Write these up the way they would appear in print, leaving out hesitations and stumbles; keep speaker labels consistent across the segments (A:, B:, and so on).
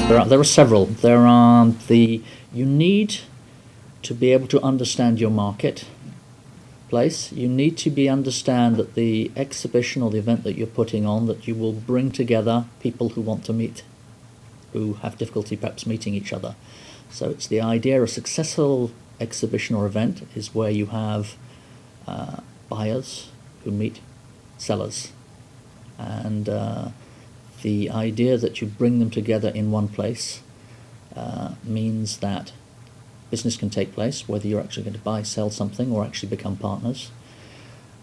A: There are several. You need to be able to understand your marketplace. You need to understand that the exhibition or the event that you're putting on, that you will bring together people who want to meet, who have difficulty perhaps meeting each other. So it's the idea of a successful exhibition or event is where you have buyers who meet sellers, and the idea that you bring them together in one place means that business can take place, whether you're actually going to buy, sell something, or actually become partners.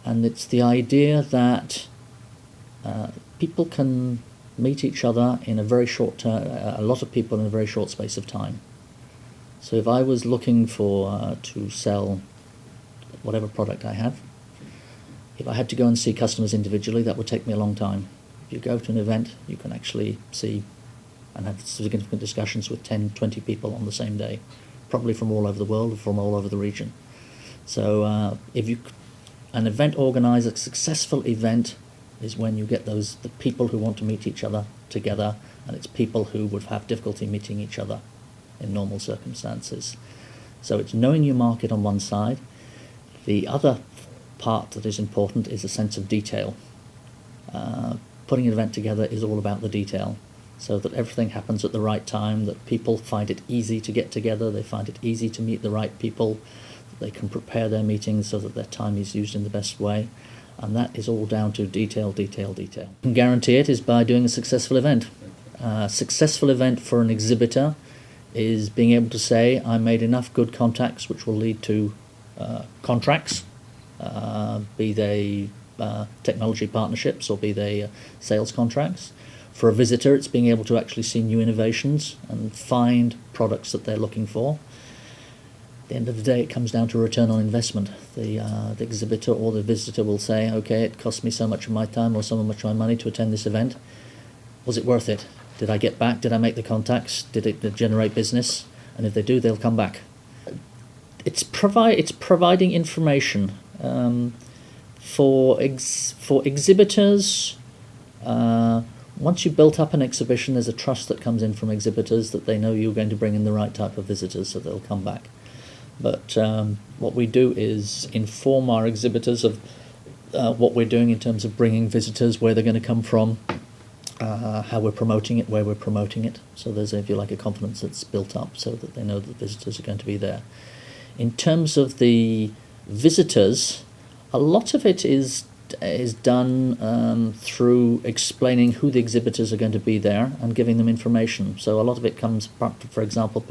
A: And it's the idea that people can meet each other in a very short term, a lot of people in a very short space of time. So if I was looking for to sell whatever product I have, if I had to go and see customers individually, that would take me a long time. If you go to an event, you can actually see and have significant discussions with 10, 20 people on the same day, probably from all over the world, from all over the region. So an event organizer, a successful event is when you get the people who want to meet each other together, and it's people who would have difficulty meeting each other in normal circumstances. So it's knowing your market on one side. The other part that is important is a sense of detail. Putting an event together is all about the detail, so that everything happens at the right time, that people find it easy to get together, they find it easy to meet the right people, that they can prepare their meetings so that their time is used in the best way. And that is all down to detail, detail, detail. You can guarantee it is by doing a successful event. A successful event for an exhibitor is being able to say, I made enough good contacts which will lead to contracts, be they technology partnerships or be they sales contracts. For a visitor, it's being able to actually see new innovations and find products that they're looking for. At the end of the day, it comes down to return on investment. The exhibitor or the visitor will say, okay, it cost me so much of my time or so much of my money to attend this event. Was it worth it? Did I get back? Did I make the contacts? Did it generate business? And if they do, they'll come back. It's providing information for exhibitors. Once you've built up an exhibition, there's a trust that comes in from exhibitors that they know you're going to bring in the right type of visitors, so they'll come back. But what we do is inform our exhibitors of what we're doing in terms of bringing visitors, where they're going to come from, how we're promoting it, where we're promoting it. So there's, if you like, a confidence that's built up so that they know that visitors are going to be there. In terms of the visitors, a lot of it is done through explaining who the exhibitors are going to be there and giving them information. So a lot of it comes, for example,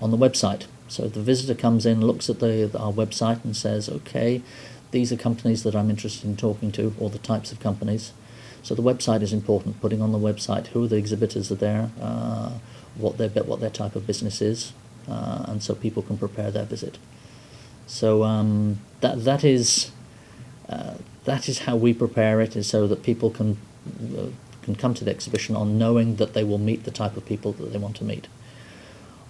A: on the website. So the visitor comes in, looks at our website and says, okay, these are companies that I'm interested in talking to, or the types of companies. So the website is important, putting on the website who the exhibitors are there, what their type of business is, and so people can prepare their visit. So that is how we prepare it, is so that people can come to the exhibition on knowing that they will meet the type of people that they want to meet.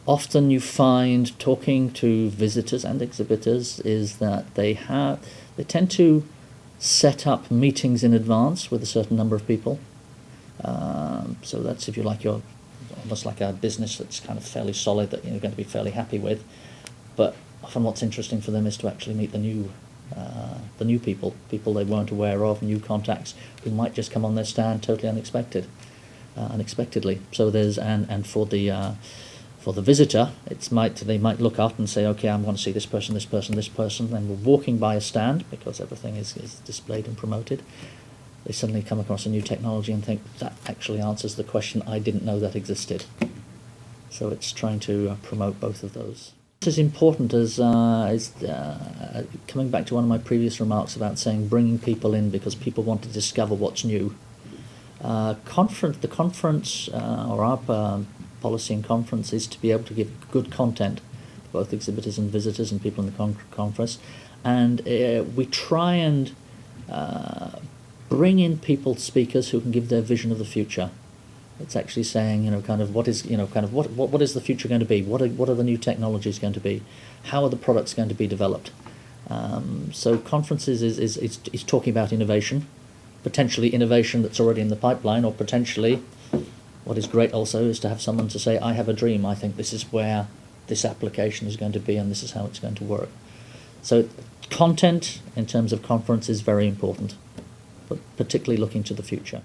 A: Often you find, talking to visitors and exhibitors, is that they tend to set up meetings in advance with a certain number of people. So that's, if you like, you're almost like a business that's kind of fairly solid, that you're going to be fairly happy with. But often what's interesting for them is to actually meet the new people they weren't aware of, new contacts who might just come on their stand totally unexpectedly. So there's and for the visitor, they might look up and say, okay, I'm going to see this person, this person, this person, and we're walking by a stand because everything is displayed and promoted. They suddenly come across a new technology and think, that actually answers the question I didn't know that existed. So it's trying to promote both of those. As important as coming back to one of my previous remarks about saying bringing people in because people want to discover what's new. The conference or our policy and conference is to be able to give good content to both exhibitors and visitors and people in the conference, and we try and bring in speakers who can give their vision of the future. It's actually saying, what is the future going to be? What are the new technologies going to be? How are the products going to be developed? So conferences is talking about innovation, potentially innovation that's already in the pipeline, or potentially what is great also is to have someone to say, I have a dream, I think this is where this application is going to be and this is how it's going to work. So content in terms of conference is very important, but particularly looking to the future.